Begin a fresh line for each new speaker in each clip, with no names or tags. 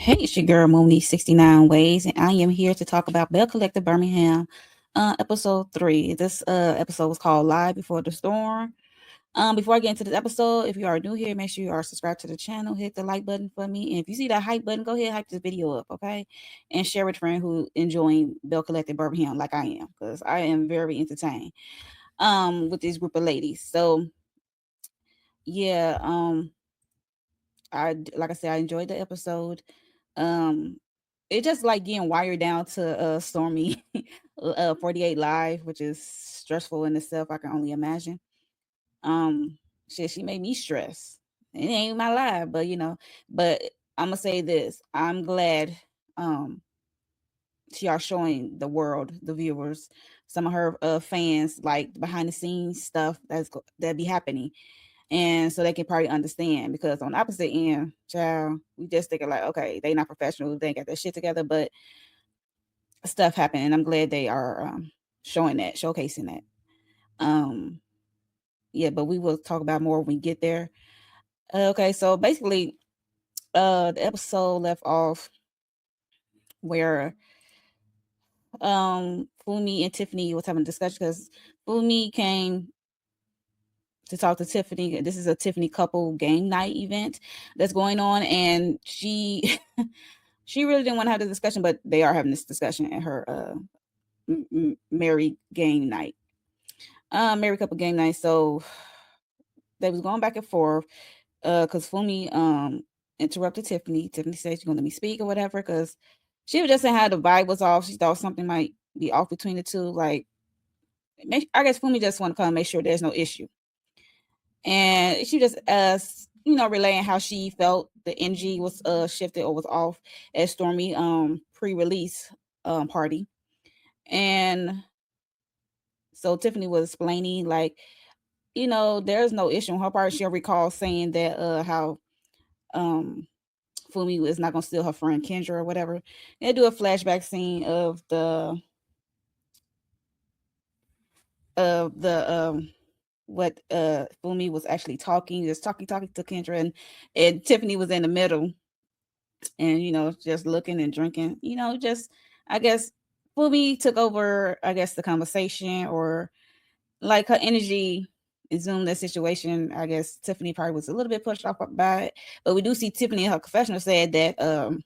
Hey, it's your girl Mooney 69 Ways, and I am here to talk about Belle Collective Birmingham, episode 3. This episode was called Live Before the Storm. Before I get into this episode, if you are new here, make sure you are subscribed to the channel, hit the like button for me. And if you see that hype button, go ahead, hype this video up, okay? And share with a friend who enjoying Belle Collective Birmingham like I am, because I am very entertained with this group of ladies. So yeah, like I said, I enjoyed the episode. Um, it just like getting wired down to Stormi 48 Live, which is stressful in itself. I can only imagine. Um, she made me stress. It ain't my life, but but I'm gonna say this. I'm glad she are showing the world, the viewers, some of her fans, like behind the scenes stuff that be happening, and so they can probably understand. Because on the opposite end, child, we just thinking like, okay, they not professional, they ain't got their shit together, but stuff happened, and I'm glad they are showing that, showcasing that. Um, yeah, but we will talk about more when we get there. Okay, so basically, the episode left off where Funmi and Tiffany was having a discussion because Funmi came to talk to Tiffany. This is a Tiffany couple game night event that's going on, and she she really didn't want to have the discussion, but they are having this discussion at her married game night, married couple game night. So they was going back and forth, because Funmi interrupted Tiffany. Tiffany said she's gonna let me speak or whatever, because she was just saying how the vibe was off. She thought something might be off between the two. Like, I guess Funmi just want to come make sure there's no issue, and she just relaying how she felt the energy was shifted or was off at Stormi pre-release party. And so Tiffany was explaining, like, there's no issue on her part. She'll recall saying that how um Funmi was not gonna steal her friend Kendra or whatever. They do a flashback scene of the what Funmi was actually talking, just talking to Kendra, and Tiffany was in the middle, and just looking and drinking. Just, I guess, Funmi took over, I guess, the conversation, or like her energy assumed that situation. I guess Tiffany probably was a little bit pushed off by it, but we do see Tiffany in her confessional said that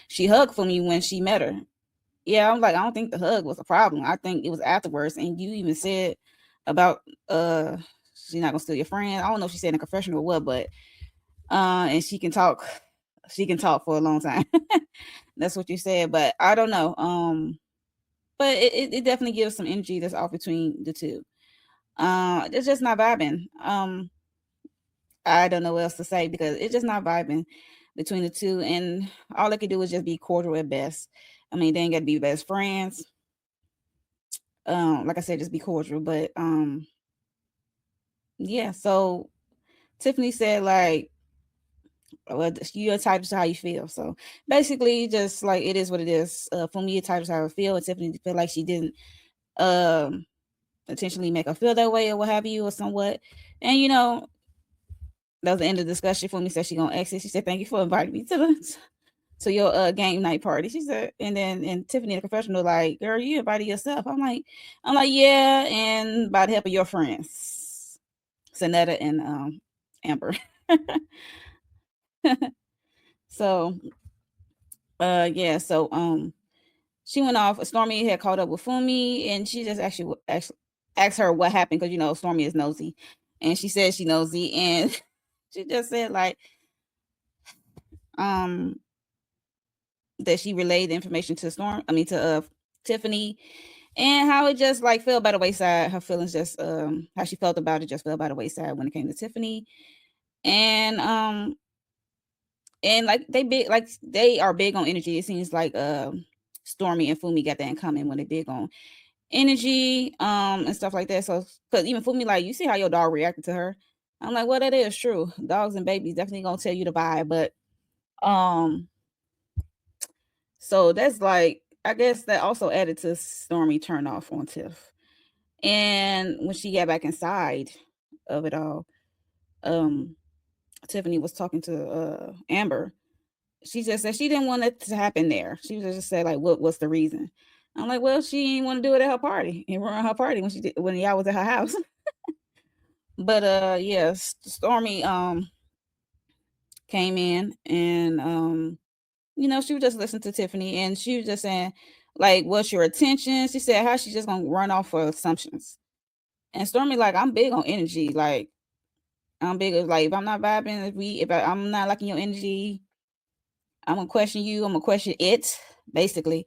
she hugged Funmi when she met her. Yeah, I'm like, I don't think the hug was a problem. I think it was afterwards. And you even said about she's not gonna steal your friend. I don't know if she said in a confessional or what, but and she can talk for a long time. That's what you said, but I don't know. But it definitely gives some energy that's off between the two. It's just not vibing. I don't know what else to say, because it's just not vibing between the two, and all they can do is just be cordial at best. I mean, they ain't got to be best friends. Like I said, just be cordial. But yeah. So Tiffany said, like, well, you're entitled to how you feel. So basically, just like, it is what it is. For me, entitled to how I feel, and Tiffany feel like she didn't um intentionally make her feel that way or what have you, or somewhat. And that was the end of the discussion. For me, said she gonna exit. She said, "Thank you for inviting me to your game night party." She said, and Tiffany in the confessional, like, "Girl, you invited yourself." I'm like, yeah, and by the help of your friends, Sonetta and Amber. So yeah, so she went off. Stormi had caught up with Funmi, and she just actually asked her what happened, because Stormi is nosy, and she said she nosy, and she just said, like, um that she relayed the information to Tiffany, and how it just like fell by the wayside. Her feelings just how she felt about it just fell by the wayside when it came to Tiffany. And like they are big on energy. It seems like Stormi and Funmi got that in common, when they big on energy and stuff like that. So, because even Funmi, like, you see how your dog reacted to her. I'm like, well, that is true. Dogs and babies definitely gonna tell you to buy, but um so that's like, I guess that also added to Stormi turn off on Tiff. And when she got back inside of it all, um, Tiffany was talking to Amber, she just said she didn't want it to happen there. She was just said like, what's the reason? I'm like, well, she didn't want to do it at her party and ruin her party when y'all was at her house. But yes, Stormi came in and she was just listening to Tiffany and she was just saying like, what's your attention? She said how she just gonna run off for assumptions. And Stormi like, I'm big on energy. Like I'm big of like if I'm not vibing, I'm not liking your energy, I'm gonna question you. I'm gonna question it, basically.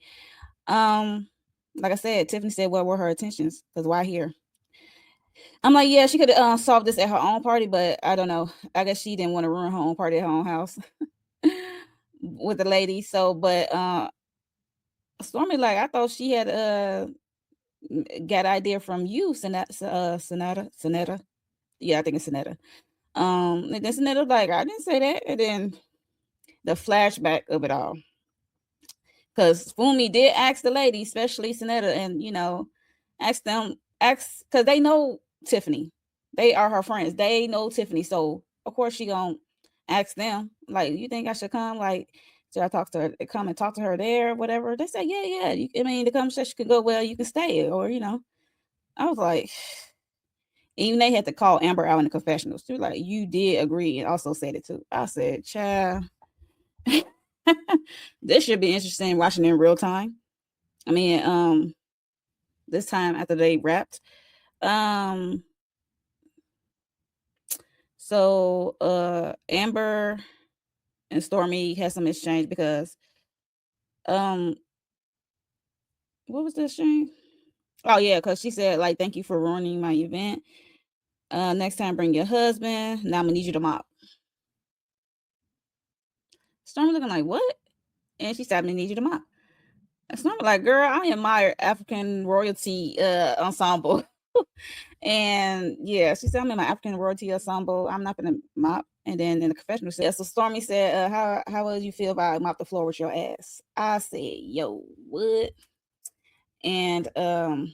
Um, like I said, Tiffany said, "What were her intentions? Because why here?" I'm like, yeah, she could have solved this at her own party, but I don't know. I guess she didn't want to ruin her own party at her own house with the lady. So, but Stormi, like, I thought she had got idea from you, Sonata. Yeah, I think it's Sonata. And then Sonata like, I didn't say that, and then the flashback of it all. Because Funmi did ask the lady, especially Sonata, and ask because they know Tiffany. They are her friends. They know Tiffany, so of course she gonna ask them. Like, you think I should come? Like, should I talk to her? Come and talk to her there, whatever. They say, yeah. The conversation could go well. You can stay, or I was like, even they had to call Amber out in the confessionals. She was like, you did agree, and also said it too. I said, child. This should be interesting watching in real time. I mean, this time after they wrapped. Um, so Amber and Stormi had some exchange because um what was the exchange? Oh yeah, because she said like, thank you for ruining my event. Next time bring your husband. Now I'm gonna need you to mop. Stormi looking like, what? And she said, I'm gonna need you to mop. And Stormi like, girl, I admire African royalty ensemble. And yeah, she said, I'm in my African royalty ensemble. I'm not gonna mop. And then in the confessional said, yeah, so Stormi said, how would you feel about mop the floor with your ass? I said, yo, what? And that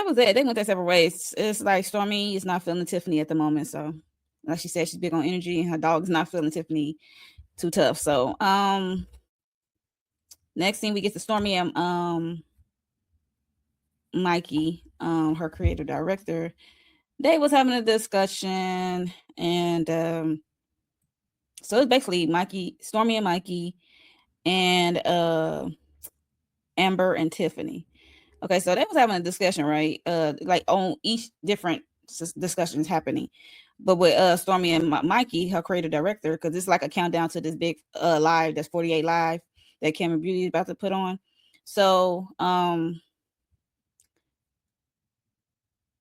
was it. They went their separate ways. It's like Stormi is not feeling Tiffany at the moment. So like she said, she's big on energy and her dog's not feeling Tiffany too tough. So next thing we get to Stormi and Mikey, her creative director. They was having a discussion, and so it's basically Stormi and Mikey, and Amber and Tiffany. Okay, so they was having a discussion, right? Like on each different discussions happening, but with Stormi and Mikey, her creative director, because it's like a countdown to this big live that's 48 live that Cameron Beauty is about to put on. So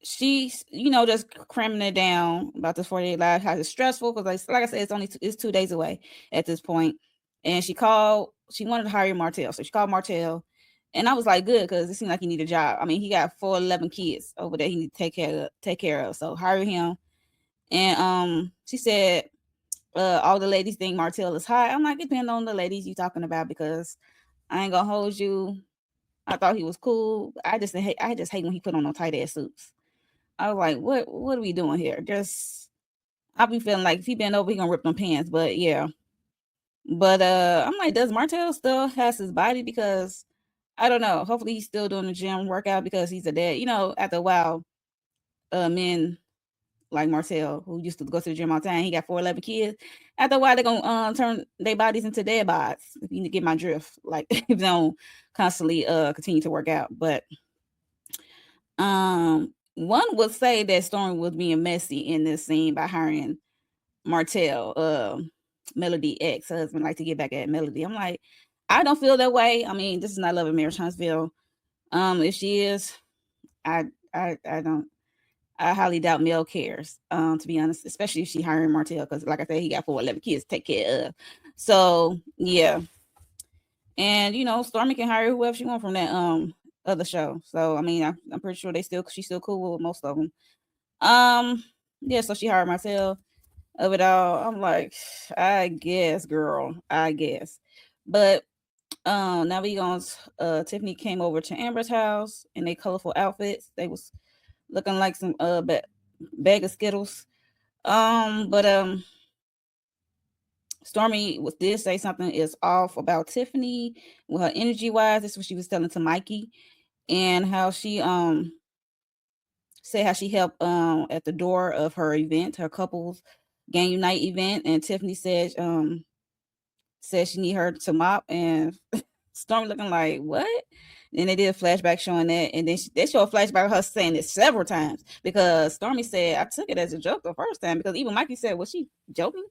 she's just cramming it down about this 48 live, how it's stressful because like I said, it's 2 days away at this point. And she wanted to hire Martell, so she called Martell, and I was like, good, because it seemed like he need a job. I mean, he got 11 kids over there he need to take care of, so hire him. And she said all the ladies think Martell is hot. I'm like, depending on the ladies you talking about, because I ain't gonna hold you, I thought he was cool. I just hate when he put on those tight ass suits. I was like, what are we doing here? Just I'll be feeling like if he been over, he gonna rip them pants. But yeah. But I'm like, does Martell still has his body? Because I don't know. Hopefully he's still doing the gym workout because he's a dad. After a while, men like Martell, who used to go to the gym all the time, he got 411 kids. After a while, they're gonna turn their bodies into dead bodies. If you get my drift, like if they don't constantly continue to work out. But one would say that Storm was being messy in this scene by hiring Martell, Melody ex-husband, like to get back at Melody. I'm like, I don't feel that way. I mean, this is not Love and Marriage Huntsville. If she is, I don't. I highly doubt Mel cares. To be honest, especially if she hiring Martell, because like I said, he got 411 kids to take care of. So yeah, and Stormi can hire whoever she wants from that other show. So I mean, I'm pretty sure she's still cool with most of them. Yeah, so she hired Martell of it all. I'm like, I guess, girl, I guess. But now we going Tiffany came over to Amber's house in their colorful outfits. They was looking like some bag of Skittles. But Stormi did say something is off about Tiffany with her energy wise. This is what she was telling to Mikey, and how she said how she helped at the door of her event, her couples game unite event, and Tiffany said she need her to mop, and Stormi looking like what? And they did a flashback showing that, and then they show a flashback of her saying it several times, because Stormi said, I took it as a joke the first time, because even Mikey said, was she joking?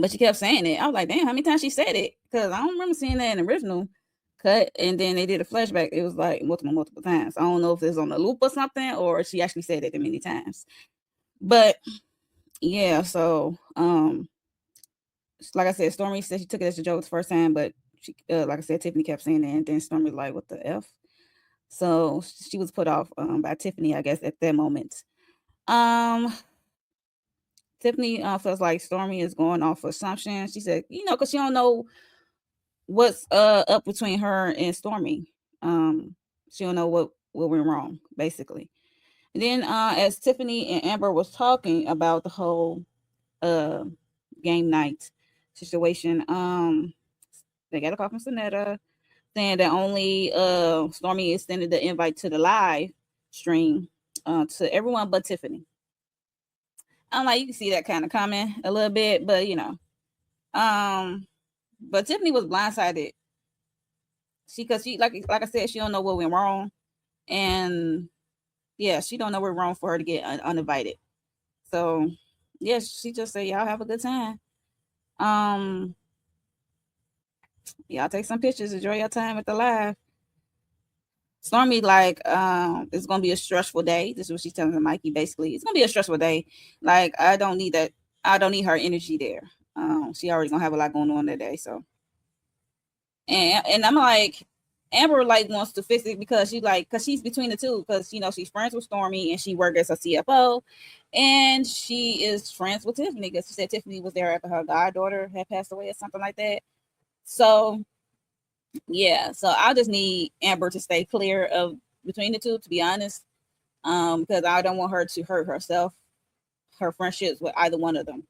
But she kept saying it. I was like, damn, how many times she said it? Because I don't remember seeing that in the original cut. And then they did a flashback. It was like multiple times. I don't know if it's on the loop or something, or she actually said it many times. But yeah, so like I said, Stormi said she took it as a joke the first time, but she, like I said, Tiffany kept saying it, and then Stormi was like, what the F? So she was put off by Tiffany, I guess, at that moment. Tiffany feels like Stormi is going off assumption. She said, because she don't know what's up between her and Stormi. She don't know what went wrong, basically. And then as Tiffany and Amber was talking about the whole game night situation, they got a call from Sonetta saying that only Stormi extended the invite to the live stream to everyone but Tiffany. I'm like, you can see that kind of coming a little bit, but but Tiffany was blindsided. Because she like I said, she don't know what went wrong, and yeah, she don't know what went wrong for her to get uninvited. So yeah, she just said, y'all have a good time. Y'all take some pictures, enjoy your time at the live. Stormi like it's gonna be a stressful day. This is what she's telling Mikey. Basically, it's gonna be a stressful day. Like, I don't need that. I don't need her energy there. She already gonna have a lot going on that day. So, and I'm like, Amber like wants to fix it because she's between the two, because she's friends with Stormi and she worked as a CFO, and she is friends with Tiffany because she said Tiffany was there after her goddaughter had passed away or something like that. So yeah, so I just need Amber to stay clear of between the two, to be honest, because I don't want her to hurt herself, her friendships with either one of them.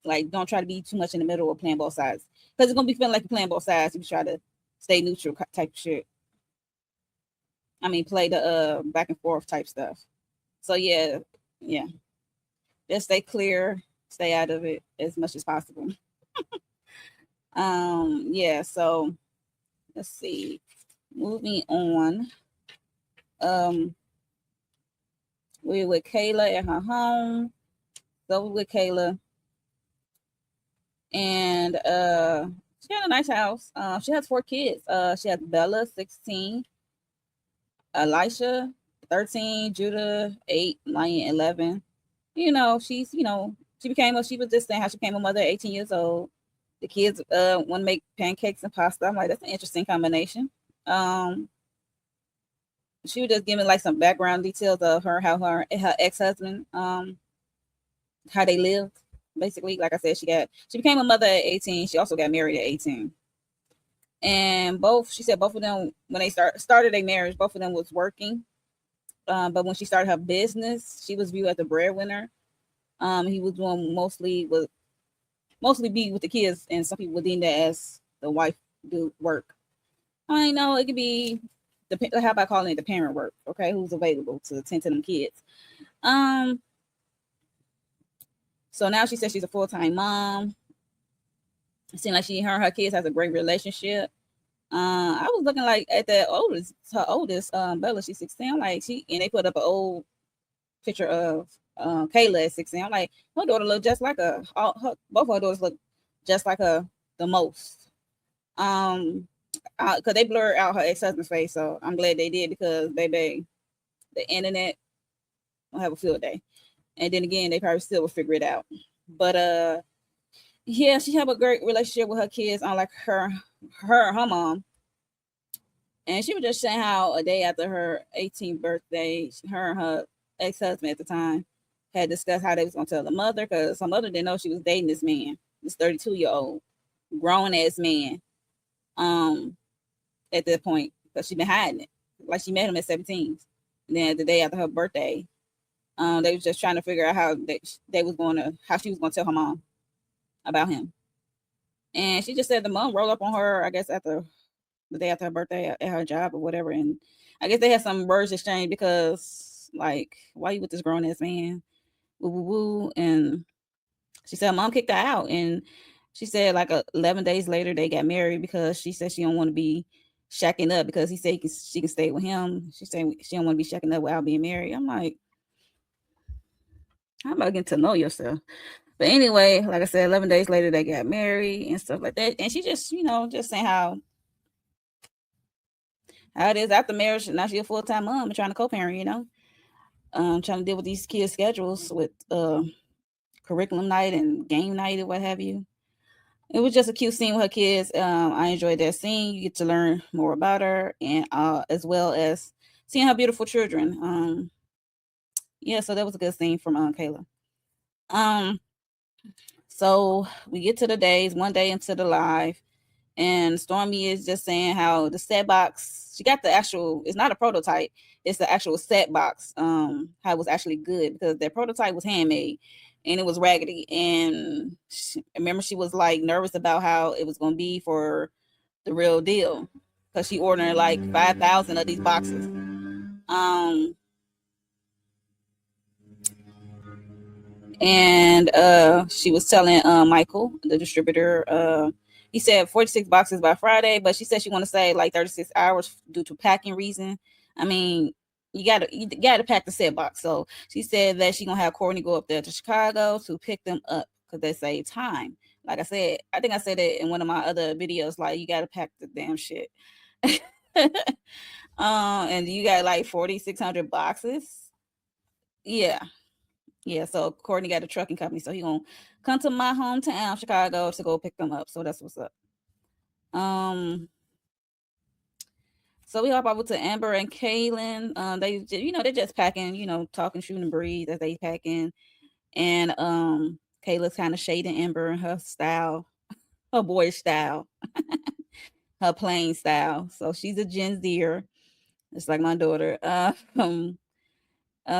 Like, don't try to be too much in the middle or playing both sides, because it's gonna be feeling like you're playing both sides if you try to stay neutral type shit. I mean, play the back and forth type stuff. So yeah, just stay clear, stay out of it as much as possible. Yeah. So let's see. Moving on. We're with Kayla at her home. So we're with Kayla, and she had a nice house. She has 4 kids. She has Bella, 16, Elisha, 13, Judah, 8, Lion, 11. She's she was just saying how she became a mother at 18 years old. The kids want to make pancakes and pasta. I'm like, that's an interesting combination. She was just giving like some background details of how her ex-husband, how they lived. Basically, like I said, she became a mother at 18. She also got married at 18. And she said both of them, when they started their marriage, both of them was working. But when she started her business, she was viewed as the breadwinner. He was doing mostly be with the kids, and some people would deem that as the wife do work. I know it could be how about calling it the parent work? Okay, who's available to attend to them kids? So now she says she's a full-time mom. It seems like her and her kids has a great relationship. I was looking like at her oldest, Bella, she's 16. I'm like, and they put up an old picture of Kayla at 16. I'm like, her daughter look just like her. Both her daughters look just like her the most. Because they blurred out her ex-husband's face, so I'm glad they did, because baby, the internet will have a field day. And then again, they probably still will figure it out. But yeah, she have a great relationship with her kids, unlike her mom. And she was just saying how a day after her 18th birthday, her and her ex-husband at the time had discussed how they was gonna tell the mother, because her mother didn't know she was dating this man, this 32-year-old grown ass man. At that point, because she been hiding it. Like, she met him at 17. And then the day after her birthday, They was just trying to figure out how how she was gonna tell her mom about him. And she just said the mom rolled up on her, I guess, after the day after her birthday at her job or whatever. And I guess they had some words exchange because, like, why you with this grown ass man? Woo woo woo. And she said mom kicked her out. And she said like 11 days later they got married because she said she don't want to be shacking up because he said she can stay with him. She said she don't want to be shacking up without being married. I'm like, how about getting to know yourself? But anyway, like I said, 11 days later they got married and stuff like that. And she just, just saying how it is after marriage. Now she's a full-time mom and trying to co-parent, trying to deal with these kids' schedules with curriculum night and game night or what have you. It was just a cute scene with her kids. I enjoyed that scene. You get to learn more about her, and as well as seeing her beautiful children. Yeah, so that was a good scene from Kayla. So we get to the days, one day into the live, and Stormi is just saying how the set box, she got the actual, it's not a prototype, it's the actual set box, how it was actually good because their prototype was handmade and it was raggedy. And remember, she was like nervous about how it was going to be for the real deal because she ordered like 5,000 of these boxes. And she was telling Michael, the distributor, he said 46 boxes by Friday, but she said she want to say like 36 hours due to packing reason. I mean, you gotta pack the set box. So she said that she gonna have Courtney go up there to Chicago to pick them up because they save time. Like I said, I think I said it in one of my other videos. Like, you gotta pack the damn shit. And you got like 4,600 boxes. Yeah. So Courtney got a trucking company, so he gonna come to my hometown, Chicago, to go pick them up. So that's what's up. So we hop over to Amber and Kaylin. They're just packing, talking, shooting, and breathe as they packing. And Kayla's kind of shading Amber in her style, her boyish style, her plain style. So she's a Gen Zer, just like my daughter.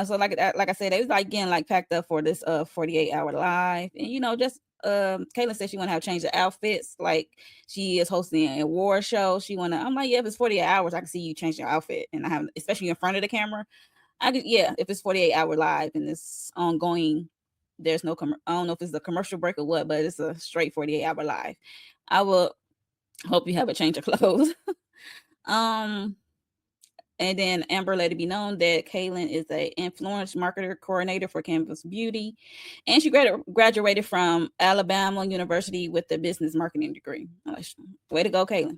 So like I said, they was like getting like packed up for this 48-hour live, and just Caitlin said she want to have change the outfits, like she is hosting an award show. I'm like, yeah, if it's 48 hours, I can see you change your outfit, and I have, especially in front of the camera, if it's 48-hour live and it's ongoing, there's no I don't know if it's a commercial break or what, but it's a straight 48-hour live. I will hope you have a change of clothes. And then Amber let it be known that Kaylin is an influence marketer coordinator for Canvas Beauty. And she graduated from Alabama University with a business marketing degree. Way to go, Kaylin.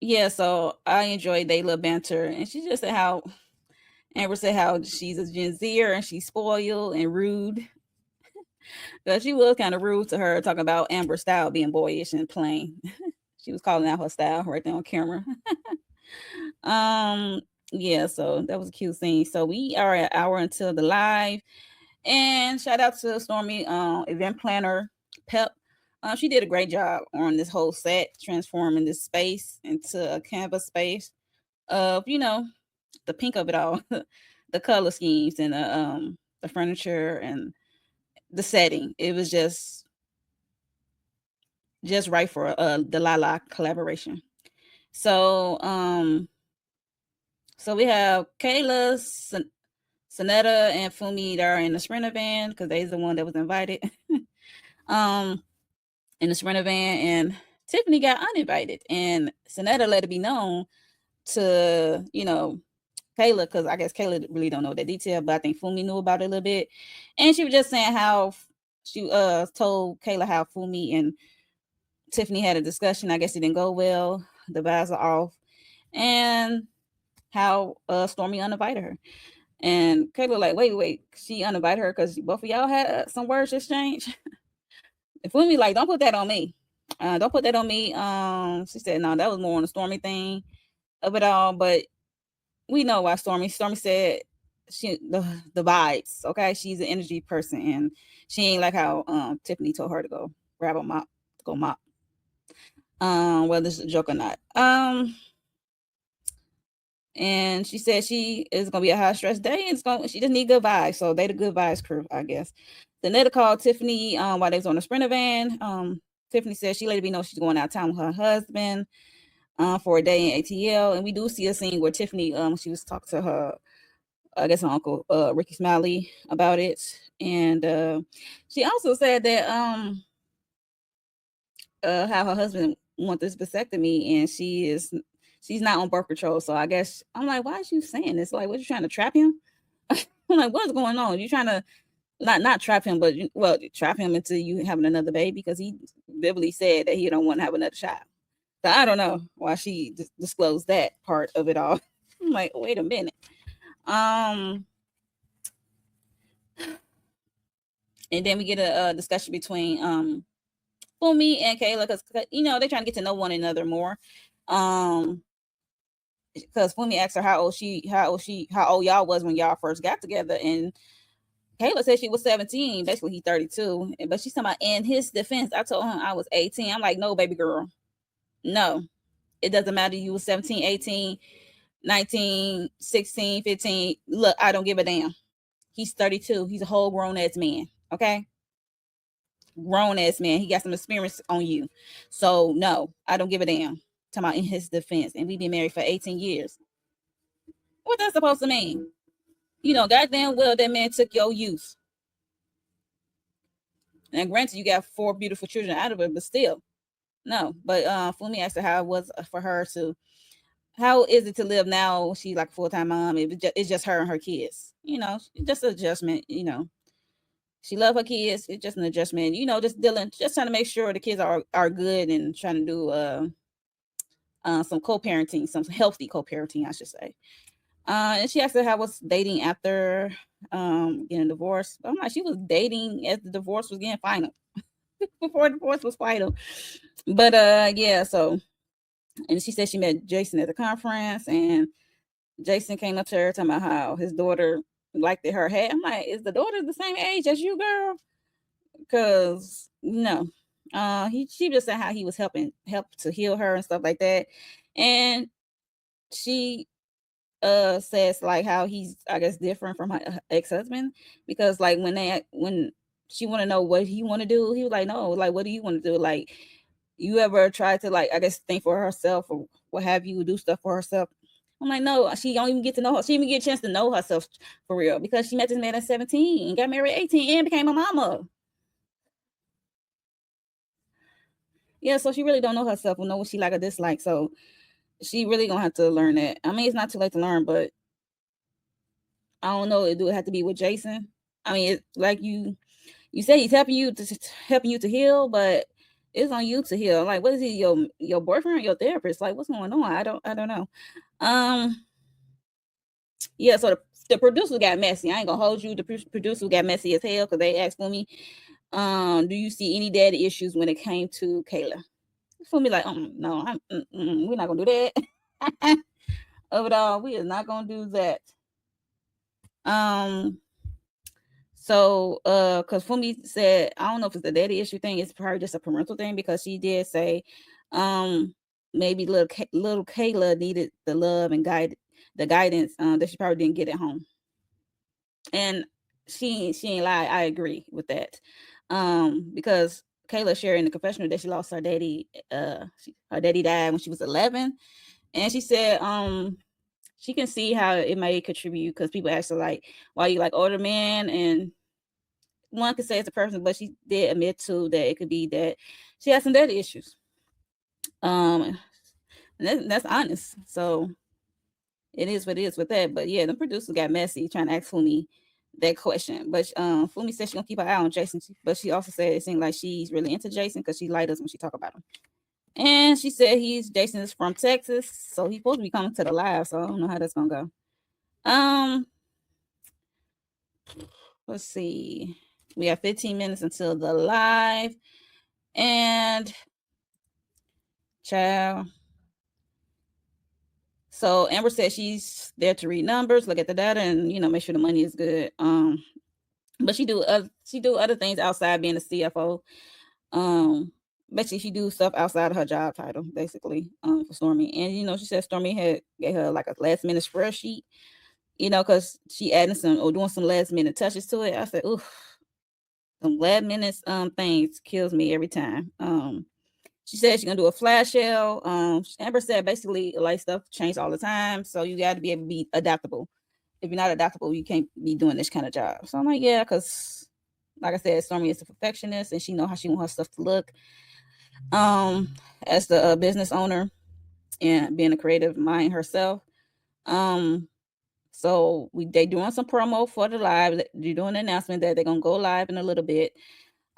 Yeah, so I enjoyed their little banter. And she just said Amber said how she's a Gen Zer and she's spoiled and rude. But she was kind of rude to her, talking about Amber's style being boyish and plain. She was calling out her style right there on camera. Yeah, so that was a cute scene. So we are an hour until the live, and shout out to Stormi, event planner Pep. She did a great job on this whole set, transforming this space into a canvas space of the pink of it all, the color schemes and the furniture and the setting. It was just right for the Lala collaboration. So so we have Kayla, Sonetta, and Funmi that are in the Sprinter van because they's the one that was invited. In the Sprinter van, and Tiffany got uninvited, and Sonetta let it be known to Kayla, because I guess Kayla really don't know that detail, but I think Funmi knew about it a little bit, and she was just saying how she told Kayla how Funmi and Tiffany had a discussion. I guess it didn't go well. The vibes are off, and how Stormi uninvited her. And Kayla like, wait, she uninvited her because both of y'all had some words exchange. And Funmi like, don't put that on me. Don't put that on me. She said, no, that was more on the Stormi thing of it all. But we know why Stormi said the vibes. Okay, she's an energy person, and she ain't like how Tiffany told her to go grab a mop to go mop. Whether it's a joke or not. And she said she is gonna be a high stress day, and she just need good vibes. So they the good vibes crew, I guess. The Netta called Tiffany while they was on the Sprinter van. Tiffany said she let it be know she's going out of town with her husband for a day in ATL. And we do see a scene where Tiffany she was talking to her, I guess, her uncle Ricky Smiley about it. And she also said that how her husband wants this vasectomy, and she's not on birth control. So I guess I'm like, why is you saying this? Like, what, you trying to trap him? I'm like, what's going on? You trying to not trap him, but trap him into you having another baby, because he biblically said that he don't want to have another child. So I don't know why she disclosed that part of it all. I'm like, wait a minute. And then we get a discussion between Funmi and Kayla, because they're trying to get to know one another more. Because Funmi asked her how old y'all was when y'all first got together, and Kayla said she was 17. Basically, he's 32. But she's talking about, in his defense, I told him I was 18. I'm like, no, baby girl. No. It doesn't matter. You was 17, 18, 19, 16, 15. Look, I don't give a damn. He's 32. He's a whole grown-ass man. Okay? Grown-ass man. He got some experience on you. So, no, I don't give a damn. Talking about in his defense. And we've been married for 18 years. What that's supposed to mean? Goddamn well that man took your youth. And granted, you got 4 beautiful children out of it, but still, no. But Funmi asked her how it was for her how is it to live now? She's like a full-time mom. It's just her and her kids. Just an adjustment. She love her kids. It's just an adjustment. Just trying to make sure the kids are good, and trying to do some co-parenting, some healthy co-parenting, I should say. And she asked her how was dating after getting divorced. I'm like, she was dating as the divorce was getting final. Before the divorce was final. But yeah, so, and she said she met Jason at the conference, and Jason came up to her talking about how his daughter liked her hair. I'm like, is the daughter the same age as you, girl? Because no. She just said how he was help to heal her and stuff like that. And she says like how he's, I guess, different from her ex-husband, because like when she want to know what he want to do, he was like, no, like, what do you want to do? Like, you ever try to, like, I guess, think for herself or what have you, do stuff for herself? I'm like, no, she don't even get to know her. She didn't even get a chance to know herself for real, because she met this man at 17 and got married at 18 and became a mama. Yeah, so she really don't know herself or know what she like or dislike. So she really gonna have to learn that. I mean, it's not too late to learn, but I don't know. Do it have to be with Jason? I mean, it's like you say he's helping you to heal, but it's on you to heal. Like, what is he, your boyfriend or your therapist? Like, what's going on? I don't know. Yeah, so the producer got messy. I ain't gonna hold you. The producer got messy as hell, because they asked Funmi, do you see any daddy issues when it came to Kayla? Funmi like, no, we're not gonna do that. Of it all, we are not gonna do that. So, because Funmi said, I don't know if it's a daddy issue thing, it's probably just a parental thing, because she did say, maybe little Kayla needed the love and the guidance that she probably didn't get at home. And she ain't lie. I agree with that. Because Kayla shared in the confessional that she lost her daddy. Her daddy died when she was 11, and she said, she can see how it may contribute, because people ask her like, why you like older men, and one could say it's a person, but she did admit to that it could be that she has some daddy issues. And that's honest. So it is what it is with that. But yeah, the producer got messy trying to ask Funmi that question. But Funmi said she's gonna keep her eye on Jason, but she also said it seemed like she's really into Jason, because she liked us when she talk about him. And she said Jason is from Texas, so he's supposed to be coming to the live. So I don't know how that's gonna go. Let's see. We have 15 minutes until the live, and child. So Amber said she's there to read numbers, look at the data, and make sure the money is good. But she do other things outside being a CFO. basically she do stuff outside of her job title, basically, for Stormi. And she said Stormi had gave her like a last minute spreadsheet, because she adding some or doing some last minute touches to it. I said, oof, some last minute things kills me every time. She said she's gonna do a flash sale. Amber said basically like stuff change all the time, so you got to be able to be adaptable. If you're not adaptable, you can't be doing this kind of job. So I'm like, yeah, because like I said, Stormi is a perfectionist and she know how she want her stuff to look. As the business owner and being a creative mind herself. So they doing some promo for the live. They're doing an announcement that they're gonna go live in a little bit.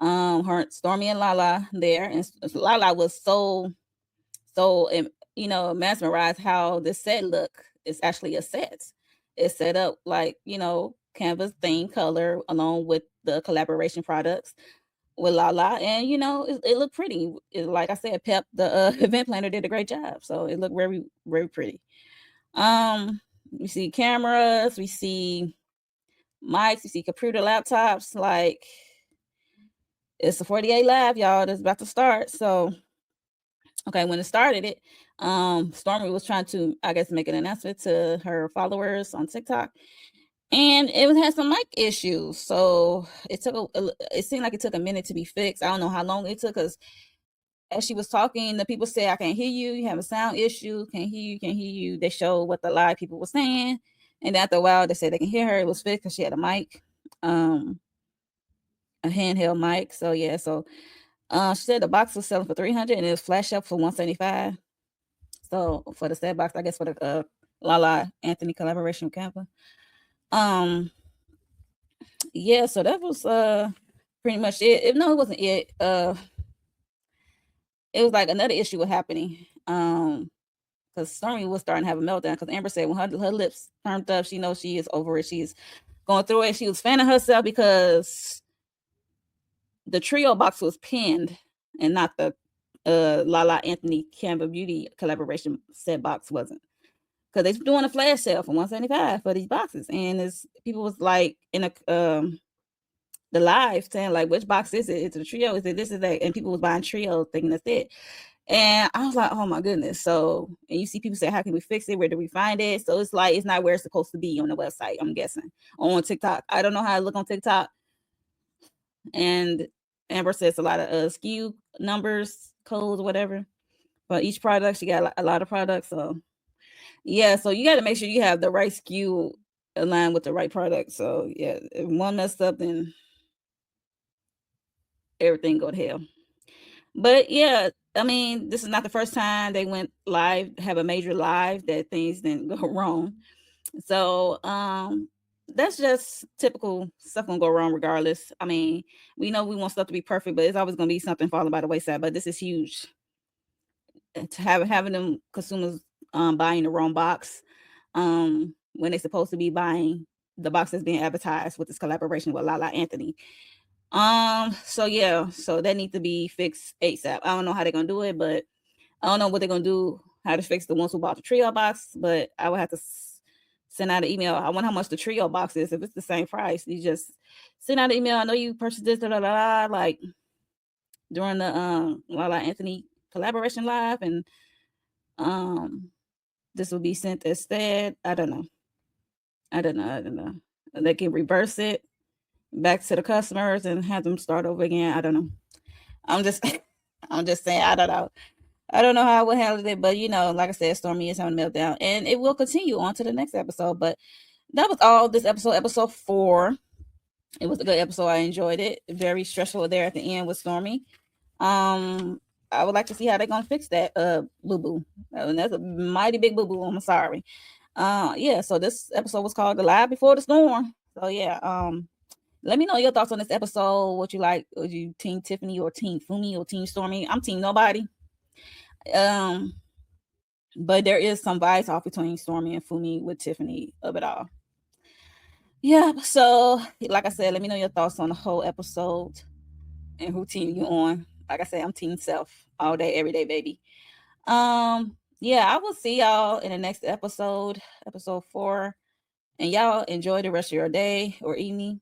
Her Stormi and Lala there, and Lala was so mesmerized how the set look. It's actually a set. It's set up like canvas theme color along with the collaboration products with Lala, and it looked pretty. Like I said, Pep, the event planner, did a great job, so it looked very, very pretty. We see cameras, we see mics, we see computer laptops. Like it's a 48 live, y'all. That's about to start. So, okay, when it started, Stormi was trying to, I guess, make an announcement to her followers on TikTok. And it had some mic issues, so it seemed like it took a minute to be fixed. I don't know how long it took, because as she was talking, the people said, "I can't hear you. You have a sound issue. Can't hear you. Can't hear you." They showed what the live people were saying, and after a while, they said they can hear her. It was fixed because she had a mic, a handheld mic. So yeah, she said the box was selling for $300 and it was flash up for $175. So for the set box, I guess for the Lala Anthony collaboration with Canva. Yeah, so that was pretty much it. No, it wasn't it. It was like another issue was happening. Because Stormi was starting to have a meltdown. Because Amber said when her lips turned up, she knows she is over it. She's going through it. She was fanning herself because the trio box was pinned and not the Lala Anthony Canva Beauty collaboration set box wasn't. Because they're doing a flash sale for $175 for these boxes, and people was like in the live saying like, which box is it? It's a trio. Is it this? Is that? And people was buying trio thinking that's it. And I was like, oh my goodness. So, and you see people say, how can we fix it? Where do we find it? So it's like, it's not where it's supposed to be on the website, I'm guessing. On TikTok. I don't know how to look on TikTok. And Amber says a lot of SKU numbers, codes, whatever. But each product, she got a lot of products. So yeah, so you got to make sure you have the right SKU aligned with the right product. So yeah, if one messed up, then everything go to hell. But yeah, I mean, this is not the first time they went live, have a major live that things didn't go wrong. So that's just typical stuff gonna go wrong regardless. I mean, we know we want stuff to be perfect, but it's always gonna be something falling by the wayside. But this is huge. To having them consumers buying the wrong box when they're supposed to be buying the box that's being advertised with this collaboration with Lala Anthony. So yeah, so that needs to be fixed ASAP. I don't know how they're gonna do it, but I don't know what they're gonna do, how to fix the ones who bought the trio box, but I would have to send out an email. I wonder how much the trio box is. If it's the same price, you just send out an email. I know you purchased this, like during the Lala Anthony collaboration live, and this will be sent instead. I don't know. They can reverse it back to the customers and have them start over again. I don't know. I'm just I'm just saying, I don't know. I don't know how I would handle it, but like I said, Stormi is having a meltdown, and it will continue on to the next episode. But that was all this episode 4. It was a good episode. I enjoyed it. Very stressful there at the end with Stormi. I would like to see how they're gonna fix that boo boo. And that's a mighty big boo boo. I'm sorry. Yeah. So this episode was called "The Live Before the Storm." So yeah. Let me know your thoughts on this episode. What you like? Are you Team Tiffany or Team Funmi or Team Stormi? I'm Team Nobody. But there is some vibes off between Stormi and Funmi with Tiffany of it all. Yeah, so like I said, let me know your thoughts on the whole episode and who team you on. Like I said, I'm Team Self all day, every day, baby. Yeah, I will see y'all in the next episode 4. And y'all enjoy the rest of your day or evening.